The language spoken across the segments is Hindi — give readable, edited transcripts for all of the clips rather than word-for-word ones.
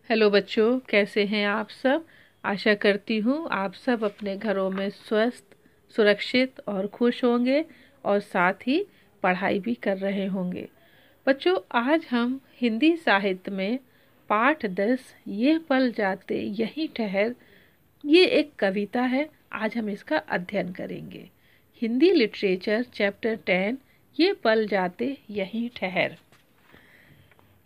हेलो बच्चों, कैसे हैं आप सब। आशा करती हूँ आप सब अपने घरों में स्वस्थ, सुरक्षित और खुश होंगे और साथ ही पढ़ाई भी कर रहे होंगे। बच्चों, आज हम हिंदी साहित्य में पाठ 10 ये पल जाते यहीं ठहर, ये एक कविता है। आज हम इसका अध्ययन करेंगे। हिंदी लिटरेचर चैप्टर 10 ये पल जाते यहीं ठहर।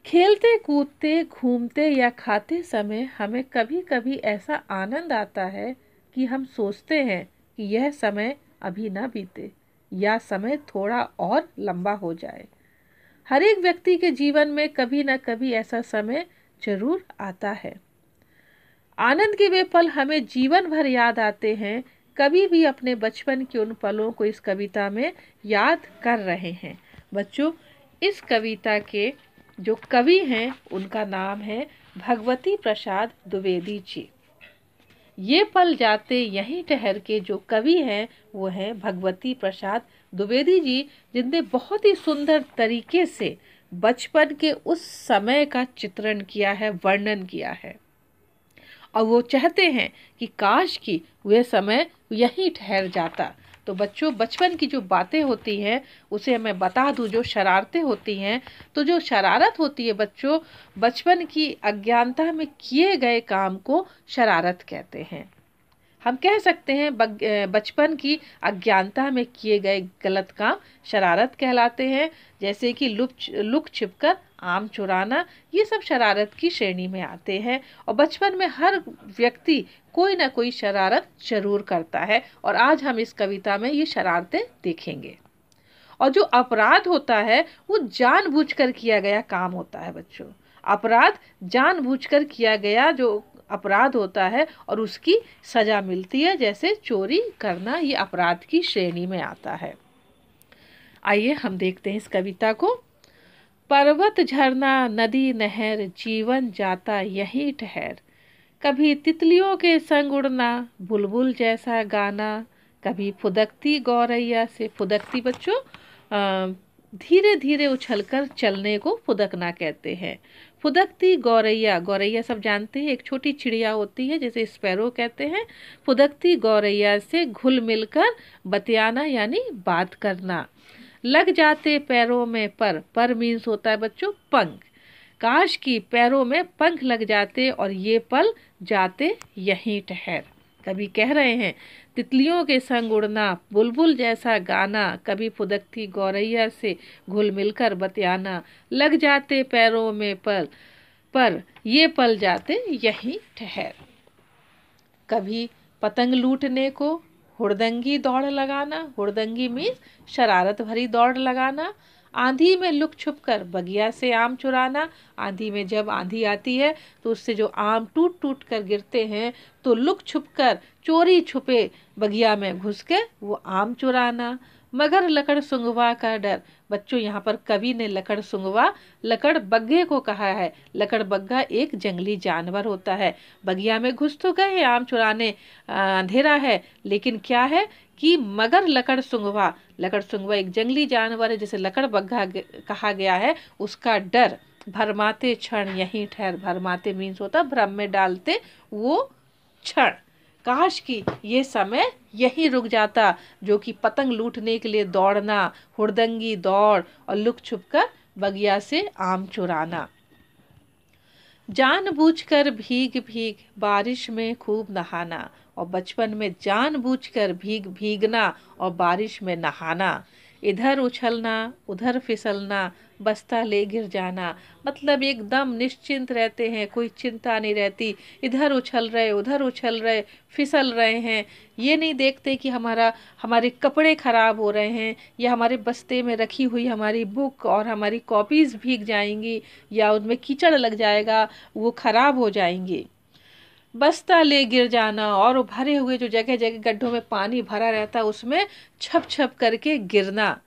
खेलते कूदते घूमते या खाते समय हमें कभी कभी ऐसा आनंद आता है कि हम सोचते हैं कि यह समय अभी ना बीते या समय थोड़ा और लंबा हो जाए। हर एक व्यक्ति के जीवन में कभी ना कभी ऐसा समय जरूर आता है। आनंद के वे पल हमें जीवन भर याद आते हैं। कभी भी अपने बचपन के उन पलों को इस कविता में याद कर रहे हैं। बच्चों, इस कविता के जो कवि हैं उनका नाम है भगवती प्रसाद द्विवेदी जी। ये पल जाते यहीं ठहर के जो कवि हैं वो हैं भगवती प्रसाद द्विवेदी जी, जिनने बहुत ही सुंदर तरीके से बचपन के उस समय का चित्रण किया है, वर्णन किया है। और वो चाहते हैं कि काश कि वह समय यहीं ठहर जाता। तो बच्चों, बचपन की जो बातें होती हैं उसे मैं बता दूं, जो शरारतें होती हैं, तो जो शरारत होती है बच्चों, बचपन की अज्ञानता में किए गए काम को शरारत कहते हैं। हम कह सकते हैं बचपन की अज्ञानता में किए गए गलत काम शरारत कहलाते हैं। जैसे कि लुक छिपकर आम चुराना, ये सब शरारत की श्रेणी में आते हैं। और बचपन में हर व्यक्ति कोई ना कोई शरारत जरूर करता है और आज हम इस कविता में ये शरारतें देखेंगे। और जो अपराध होता है वो जानबूझकर किया गया काम होता है बच्चों। अपराध जानबूझकर किया गया जो अपराध होता है और उसकी सजा मिलती है, जैसे चोरी करना, ये अपराध की श्रेणी में आता है। आइए हम देखते हैं इस कविता को। पर्वत झरना नदी नहर जीवन जाता यहीं ठहर, कभी तितलियों के संग उड़ना बुलबुल जैसा गाना, कभी फुदकती गौरैया से, फुदकती बच्चों धीरे धीरे उछलकर चलने को फुदकना कहते हैं। फुदकती गौरैया, गौरैया सब जानते हैं, एक छोटी चिड़िया होती है जैसे स्पैरो कहते हैं। फुदकती गौरैया से घुल मिलकर बतियाना यानी बात करना। लग जाते पैरों में पर मीन्स होता है बच्चों पंख। काश की पैरों में पंख लग जाते और ये पल जाते यहीं ठहर। कभी कह रहे हैं तितलियों के संग उड़ना, बुलबुल जैसा गाना, कभी फुदकती गौरैया से घुल मिलकर बतियाना, लग जाते पैरों में पर ये पल जाते यहीं ठहर। कभी पतंग लूटने को हुड़दंगी दौड़ लगाना, हुड़दंगी मीन्स शरारत भरी दौड़ लगाना। आंधी में लुक छुप कर बगिया से आम चुराना, आंधी में जब आंधी आती है तो उससे जो आम टूट टूट कर गिरते हैं तो लुक छुप कर चोरी छुपे बगिया में घुस के वो आम चुराना। मगर लकड़ सुंगवा का डर, बच्चों यहाँ पर कवि ने लकड़ सुंगवा लकड़ बग्गे को कहा है। लकड़ बग्गा एक जंगली जानवर होता है। बगिया में घुस तो गए आम चुराने, अंधेरा है, लेकिन क्या है कि मगर लकड़ सुंगवा एक जंगली जानवर है जिसे लकड़ बग्गा कहा गया है, उसका डर भरमाते क्षण यहीं ठहर, भरमाते मीन्स होता भ्रम में डालते वो क्षण। काश कि ये समय यहीं रुक जाता, जो कि पतंग लूटने के लिए दौड़ना, हुड़दंगी दौड़ और लुक छुपकर बगिया से आम चुराना। जानबूझकर भीग भीग बारिश में खूब नहाना, और बचपन में जानबूझकर भीगना और बारिश में नहाना। इधर उछलना उधर फिसलना, बस्ता ले गिर जाना, मतलब एकदम निश्चिंत रहते हैं, कोई चिंता नहीं रहती। इधर उछल रहे उधर उछल रहे, फिसल रहे हैं, ये नहीं देखते कि हमारे कपड़े खराब हो रहे हैं या हमारे बस्ते में रखी हुई हमारी बुक और हमारी कॉपीज भीग जाएंगी या उनमें कीचड़ लग जाएगा, वो खराब हो जाएंगी। बस्ता ले गिर जाना, और वो भरे हुए जो जगह जगह गड्ढों में पानी भरा रहता उसमें छप छप करके गिरना।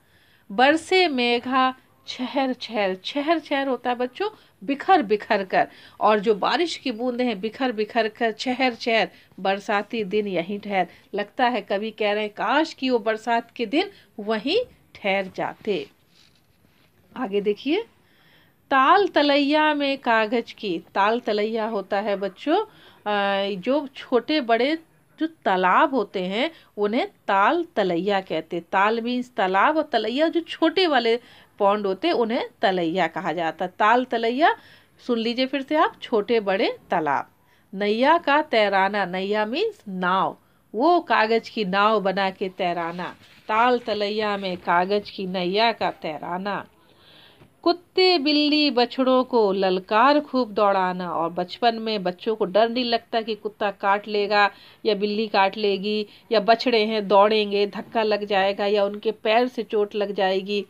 बरसे मेघा छहर छहर, छहर छहर होता है बच्चों बिखर बिखर कर, और जो बारिश की बूंदें हैं बिखर बिखर कर छहर छहर, बरसाती दिन यहीं ठहर। लगता है कवि कह रहे हैं काश कि वो बरसात के दिन वहीं ठहर जाते। आगे देखिए। ताल तलैया में कागज की, ताल तलैया होता है बच्चों जो छोटे बड़े जो तालाब होते हैं उन्हें ताल तलैया कहते। ताल मीन्स तालाब और तलैया जो छोटे वाले पौंड होते उन्हें तलैया कहा जाता। ताल तलैया सुन लीजिए फिर से आप, छोटे बड़े तालाब। नैया का तैराना, नैया मीन्स नाव, वो कागज की नाव बना के तैराना। ताल तलैया में कागज की नैया का तैराना। कुत्ते बिल्ली बछड़ों को ललकार खूब दौड़ाना, और बचपन में बच्चों को डर नहीं लगता कि कुत्ता काट लेगा या बिल्ली काट लेगी, या बछड़े हैं दौड़ेंगे धक्का लग जाएगा या उनके पैर से चोट लग जाएगी,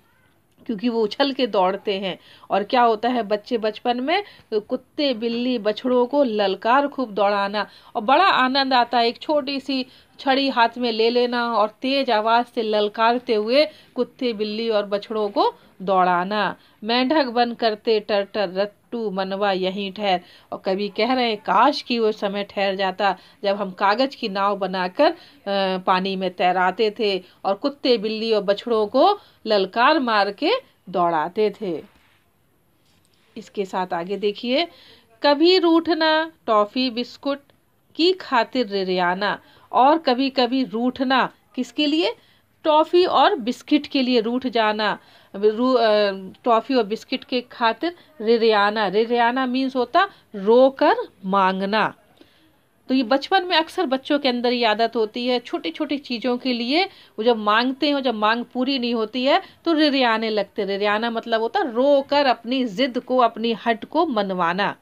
क्योंकि वो उछल के दौड़ते हैं। और क्या होता है बच्चे बचपन में, कुत्ते बिल्ली बछड़ों को ललकार खूब दौड़ाना, और बड़ा आनंद आता है। एक छोटी सी छड़ी हाथ में ले लेना और तेज आवाज से ललकारते हुए कुत्ते बिल्ली और बछड़ों को दौड़ाना। मेंढक बन करते टर्टर रट्टू मनवा यहीं ठहर। और कभी कह रहे हैं काश कि वो समय ठहर जाता जब हम कागज की नाव बनाकर पानी में तैराते थे और कुत्ते बिल्ली और बछड़ों को ललकार मार के दौड़ाते थे। इसके साथ आगे देखिए, कभी रूठना टॉफी बिस्कुट की खातिर रिरियाना। और कभी कभी रूठना किसके लिए, टॉफी और बिस्किट के लिए रूठ जाना। टॉफी और बिस्किट के खातिर रिरियाना, रिरियाना मीन्स होता रोकर मांगना। तो ये बचपन में अक्सर बच्चों के अंदर ये आदत होती है, छोटी छोटी चीज़ों के लिए वो जब मांगते हैं, जब मांग पूरी नहीं होती है तो रिरियाने लगते। रिरियाना मतलब होता रो कर अपनी जिद को, अपनी हट को मनवाना।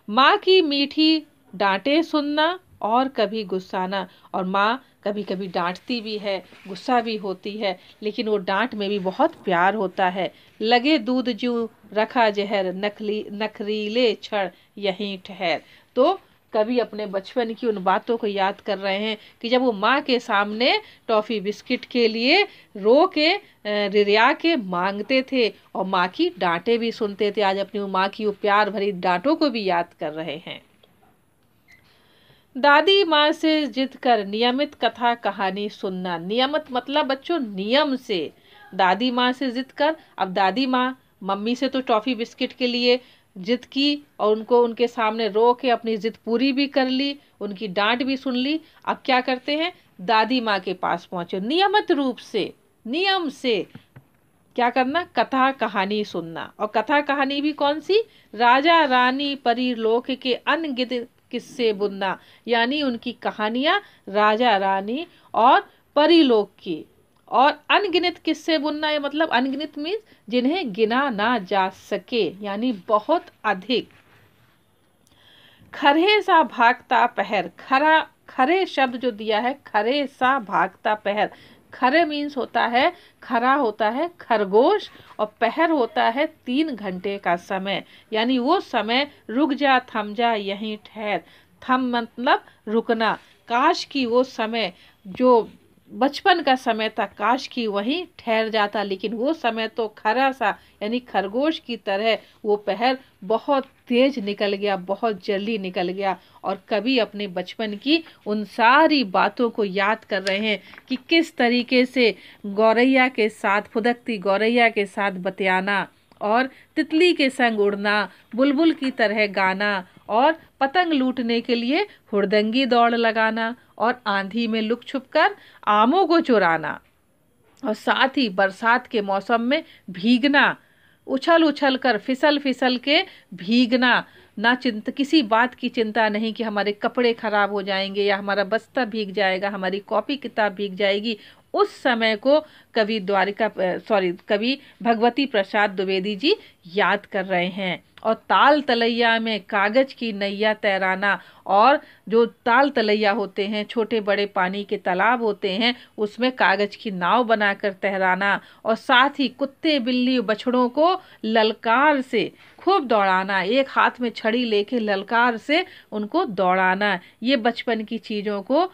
माँ की मीठी डांटे सुनना और कभी गुस्साना। और माँ कभी कभी डांटती भी है, गुस्सा भी होती है, लेकिन वो डांट में भी बहुत प्यार होता है। लगे दूध जू रखा जहर, नखरीले क्षण यहीं ठहर। तो कभी अपने बचपन की उन बातों को याद कर रहे हैं कि जब वो माँ के सामने टॉफ़ी बिस्किट के लिए रो के रिरिया के मांगते थे और माँ की डांटें भी सुनते थे। आज अपनी माँ की वो प्यार भरी डांटों को भी याद कर रहे हैं। दादी माँ से जिद कर नियमित कथा कहानी सुनना। नियमित मतलब बच्चों नियम से। दादी माँ से जिद कर, अब दादी माँ मम्मी से तो टॉफ़ी बिस्किट के लिए जिद की और उनको उनके सामने रो के अपनी जिद पूरी भी कर ली, उनकी डांट भी सुन ली। अब क्या करते हैं, दादी माँ के पास पहुंचे, नियमित रूप से, नियम से क्या करना, कथा कहानी सुनना। और कथा कहानी भी कौन सी, राजा रानी परिलोक के अनगिनत किस्से बुनना, यानी उनकी कहानियां राजा रानी और परिलोक की। और अनगिनत किस्से बुनना, ये मतलब अनगिनत मीन्स जिन्हें गिना ना जा सके, यानी बहुत अधिक। खरे सा भागता पहर, खरा, खरे शब्द जो दिया है, खरे सा भागता पहर। खरे मीन्स होता है, खरा होता है खरगोश और पहर होता है 3 घंटे का समय, यानी वो समय रुक जा थम जा यहीं ठहर। थम मतलब रुकना। काश की वो समय जो बचपन का समय था, काश की वहीं ठहर जाता, लेकिन वो समय तो खरा सा यानी खरगोश की तरह वो पहर बहुत तेज निकल गया, बहुत जल्दी निकल गया। और कभी अपने बचपन की उन सारी बातों को याद कर रहे हैं कि किस तरीके से गौरैया के साथ, फुदकती गौरैया के साथ बतियाना और तितली के संग उड़ना, बुलबुल की तरह गाना और पतंग लूटने के लिए हुड़दंगी दौड़ लगाना और आंधी में लुक छुपकर आमों को चुराना। और साथ ही बरसात के मौसम में भीगना, उछल उछल कर फिसल फिसल के भीगना। ना चिंता, किसी बात की चिंता नहीं कि हमारे कपड़े खराब हो जाएंगे या हमारा बस्ता भीग जाएगा, हमारी कॉपी किताब भीग जाएगी। उस समय को कवि भगवती प्रसाद द्विवेदी जी याद कर रहे हैं। और ताल तलैया में कागज की नैया तैराना, और जो ताल तलैया होते हैं, छोटे बड़े पानी के तालाब होते हैं, उसमें कागज की नाव बनाकर तैराना। और साथ ही कुत्ते बिल्ली बछड़ों को ललकार से खूब दौड़ाना, एक हाथ में छड़ी लेके ललकार से उनको दौड़ाना। ये बचपन की चीज़ों को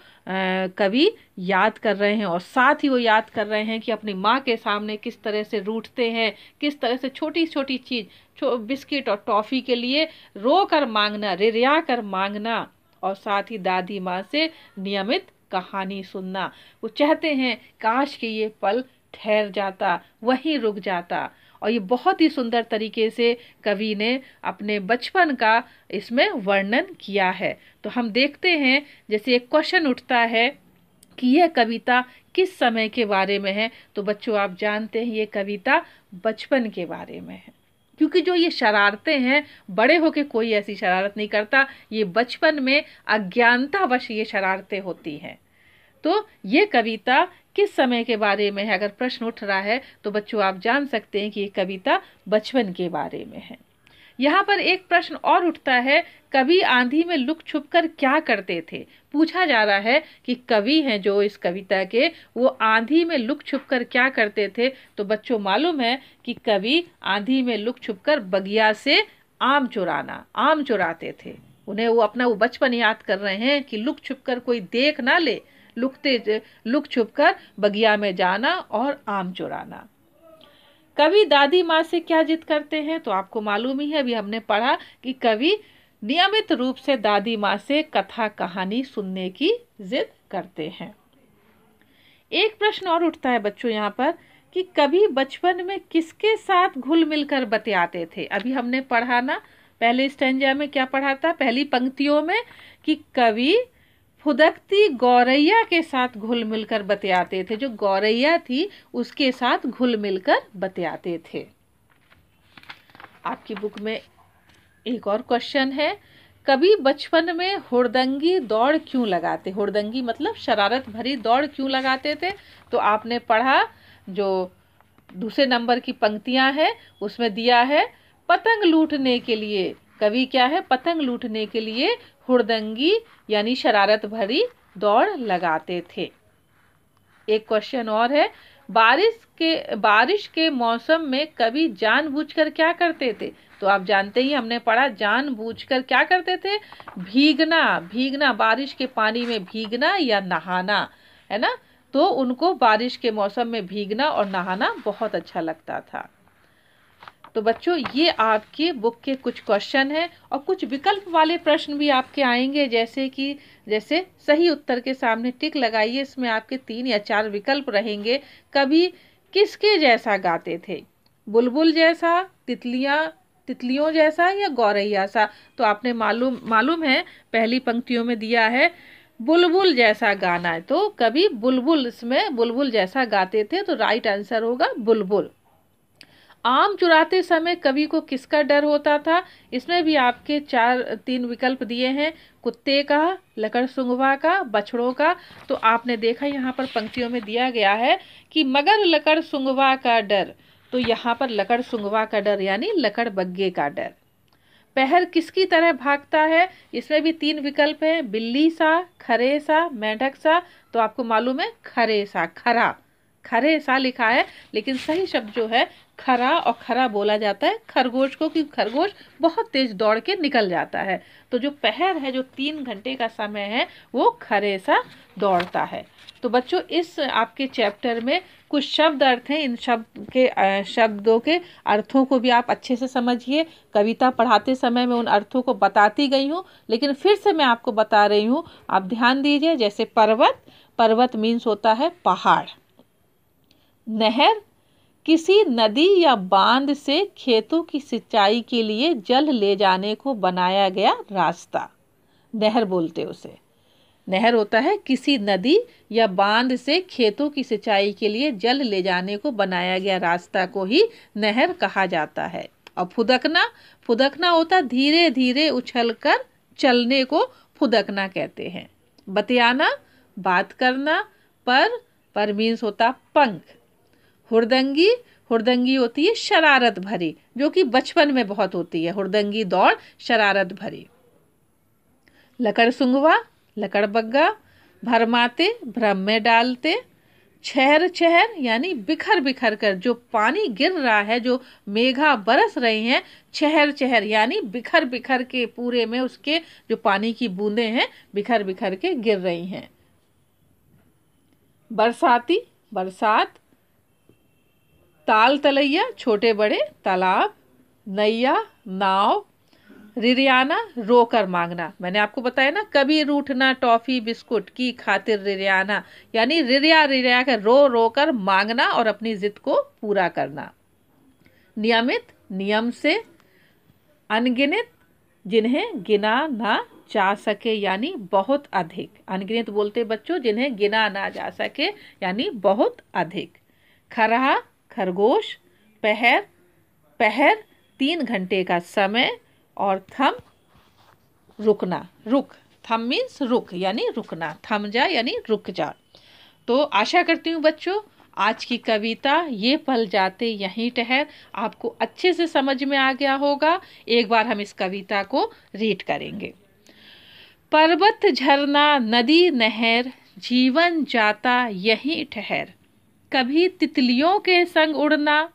कवि याद कर रहे हैं। और साथ ही वो याद कर रहे हैं कि अपनी माँ के सामने किस तरह से रूठते हैं, किस तरह से छोटी छोटी चीज़, बिस्किट और टॉफ़ी के लिए रो कर मांगना, रिरिया कर मांगना। और साथ ही दादी माँ से नियमित कहानी सुनना। वो चाहते हैं काश कि ये पल ठहर जाता, वहीं रुक जाता। और ये बहुत ही सुंदर तरीके से कवि ने अपने बचपन का इसमें वर्णन किया है। तो हम देखते हैं, जैसे एक क्वेश्चन उठता है कि यह कविता किस समय के बारे में है, तो बच्चों आप जानते हैं ये कविता बचपन के बारे में है, क्योंकि जो ये शरारतें हैं, बड़े होके कोई ऐसी शरारत नहीं करता, ये बचपन में अज्ञानतावश ये शरारतें होती हैं। तो ये कविता किस समय के बारे में है, अगर प्रश्न उठ रहा है तो बच्चों आप जान सकते हैं कि ये कविता बचपन के बारे में है। यहाँ पर एक प्रश्न और उठता है, कवि आंधी में लुक छुप कर क्या करते थे। पूछा जा रहा है कि कवि हैं जो इस कविता के, वो आंधी में लुक छुप कर क्या करते थे। तो बच्चों मालूम है कि कवि आंधी में लुक छुप कर बगिया से आम चुराते थे। उन्हें वो अपना वो बचपन याद कर रहे हैं कि लुक छुप कर कोई देख ना ले, लुक छुप कर बगिया में जाना और आम चुराना। कवि दादी माँ से क्या जिद करते हैं, तो आपको मालूम ही है, अभी हमने पढ़ा कि कवि नियमित रूप से दादी माँ से कथा कहानी सुनने की जिद करते हैं। एक प्रश्न और उठता है बच्चों यहाँ पर कि कवि बचपन में किसके साथ घुल मिलकर बतियाते थे। अभी हमने पढ़ा ना, पहले स्टैंजा में क्या पढ़ा था, पहली पंक्तियों में, कि कवि फुदकती गौरैया के साथ घुल मिलकर बतियाते थे। जो गौरैया थी उसके साथ घुल मिलकर बतियाते थे। आपकी बुक में एक और क्वेश्चन है, कवि बचपन में हुड़दंगी दौड़ क्यों लगाते। हुड़दंगी मतलब शरारत भरी दौड़ क्यों लगाते थे। तो आपने पढ़ा, जो दूसरे नंबर की पंक्तियां हैं उसमें दिया है, पतंग लूटने के लिए। कवि क्या है, पतंग लूटने के लिए हुड़दंगी यानी शरारत भरी दौड़ लगाते थे। एक क्वेश्चन और है, बारिश के मौसम में कवि जानबूझकर क्या करते थे। तो आप जानते ही, हमने पढ़ा जानबूझकर क्या करते थे, भीगना, बारिश के पानी में भीगना या नहाना, है ना। तो उनको बारिश के मौसम में भीगना और नहाना बहुत अच्छा लगता था। तो बच्चों ये आपकी बुक के कुछ क्वेश्चन हैं, और कुछ विकल्प वाले प्रश्न भी आपके आएंगे, जैसे सही उत्तर के सामने टिक लगाइए, इसमें आपके 3 या 4 विकल्प रहेंगे। कवि किसके जैसा गाते थे, बुलबुल जैसा, तितलियों जैसा या गौरैया सा। तो आपने मालूम है, पहली पंक्तियों में दिया है बुलबुल जैसा गाना है, तो कवि इसमें बुलबुल जैसा गाते थे, तो राइट आंसर होगा बुलबुल। आम चुराते समय कवि को किसका डर होता था। इसमें भी आपके 3 विकल्प दिए हैं, कुत्ते का, लकड़सुंगवा का, बछड़ों का। तो आपने देखा यहाँ पर पंक्तियों में दिया गया है कि मगर लकड़सुंगवा का डर, तो यहाँ पर लकड़सुंगवा का डर यानी लकड़बग्गे का डर। पहर किसकी तरह भागता है, इसमें भी 3 विकल्प हैं, बिल्ली सा, खरे सा, मेंढक सा। तो आपको मालूम है खरे सा लिखा है, लेकिन सही शब्द जो है खरा, और खरा बोला जाता है खरगोश को, क्योंकि खरगोश बहुत तेज दौड़ के निकल जाता है। तो जो पहर है, जो 3 घंटे का समय है, वो खरे सा दौड़ता है। तो बच्चों इस आपके चैप्टर में कुछ शब्द अर्थ हैं, इन शब्दों के अर्थों को भी आप अच्छे से समझिए। कविता पढ़ाते समय मैं उन अर्थों को बताती गई हूँ, लेकिन फिर से मैं आपको बता रही हूँ, आप ध्यान दीजिए। जैसे पर्वत मीन्स होता है पहाड़। नहर, किसी नदी या बांध से खेतों की सिंचाई के लिए जल ले जाने को बनाया गया रास्ता, नहर बोलते उसे। नहर होता है किसी नदी या बांध से खेतों की सिंचाई के लिए जल ले जाने को बनाया गया रास्ता को ही नहर कहा जाता है। और फुदकना होता धीरे धीरे उछलकर चलने को फुदकना कहते हैं। बतियाना, बात करना, पर मीन्स होता पंख। हुड़दंगी होती है शरारत भरी, जो कि बचपन में बहुत होती है, हुड़दंगी दौड़ शरारत भरी। लकड़सुंगवा, लकड़बग्गा, भरमाते, भ्रम में डालते। छहर यानी बिखर कर, जो पानी गिर रहा है, जो मेघा बरस रही हैं, छहर यानी बिखर के पूरे में उसके जो पानी की बूंदें हैं बिखर के गिर रही हैं। बरसात, ताल तलैया, छोटे बड़े तालाब, नैया, नाव, रिरियाना, रोकर मांगना। मैंने आपको बताया ना, कभी रूठना टॉफी बिस्कुट की खातिर रिरियाना, यानी रिरिया कर रो कर मांगना और अपनी जिद को पूरा करना। नियमित, नियम से, अनगिनत, जिन्हें गिना ना जा सके यानी बहुत अधिक। अनगिनत बोलते बच्चों जिन्हें गिना ना जा सके यानी बहुत अधिक। खरहा, खरगोश। पहर, पहर 3 घंटे का समय। और थम, रुकना, रुक। थम मीन्स रुक यानी रुकना, थम जा यानी रुक जा। तो आशा करती हूँ बच्चों आज की कविता ये पल जाते यहीं ठहर आपको अच्छे से समझ में आ गया होगा। एक बार हम इस कविता को रीड करेंगे। पर्वत, झरना, नदी, नहर, जीवन जाता यहीं ठहर। कभी तितलियों के संग उड़ना,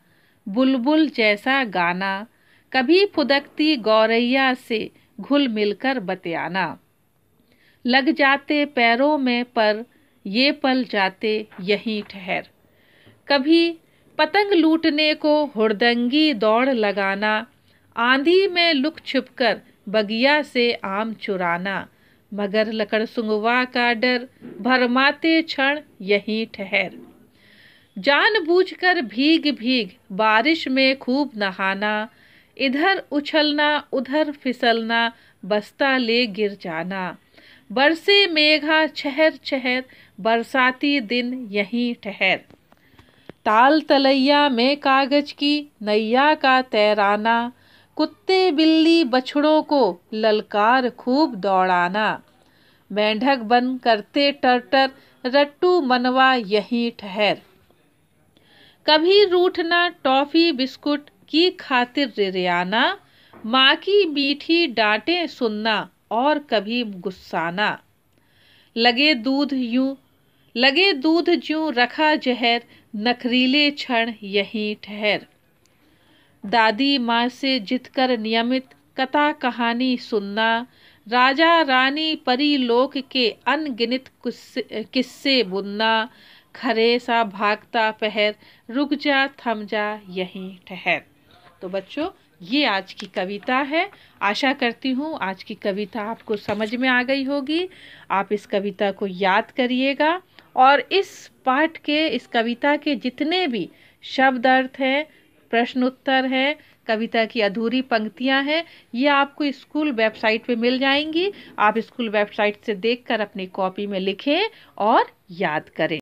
बुलबुल जैसा गाना, कभी फुदकती गौरैया से घुल मिलकर बतियाना। लग जाते पैरों में पर ये पल जाते यहीं ठहर। कभी पतंग लूटने को हुड़दंगी दौड़ लगाना, आंधी में लुक छिपकर बगिया से आम चुराना, मगर लकड़सुंगवा का डर भरमाते क्षण यहीं ठहर। जानबूझकर भीग भीग बारिश में खूब नहाना, इधर उछलना उधर फिसलना, बस्ता ले गिर जाना। बरसे मेघा छहर छहर, बरसाती दिन यहीं ठहर। ताल तलैया में कागज की नैया का तैराना, कुत्ते बिल्ली बछड़ों को ललकार खूब दौड़ाना। मेंढक बन करते टर्टर, रट्टू मनवा यहीं ठहर। कभी रूठना टॉफी बिस्कुट की खातिर रिरियाना, माँ की मीठी डांटें सुनना और कभी गुस्साना। लगे दूध यूं रखा जहर, नखरीले क्षण यहीं ठहर। दादी माँ से जिद कर नियमित कथा कहानी सुनना, राजा रानी परी लोक के अनगिनत किस्से बुनना। खरे सा भागता पहर, रुक जा थम जा यहीं ठहर। तो बच्चों ये आज की कविता है। आशा करती हूँ आज की कविता आपको समझ में आ गई होगी। आप इस कविता को याद करिएगा और इस कविता के जितने भी शब्द अर्थ हैं, प्रश्न उत्तर है, कविता की अधूरी पंक्तियां हैं, ये आपको स्कूल वेबसाइट पे मिल जाएंगी। आप स्कूल वेबसाइट से देखकर अपनी कॉपी में लिखें और याद करें।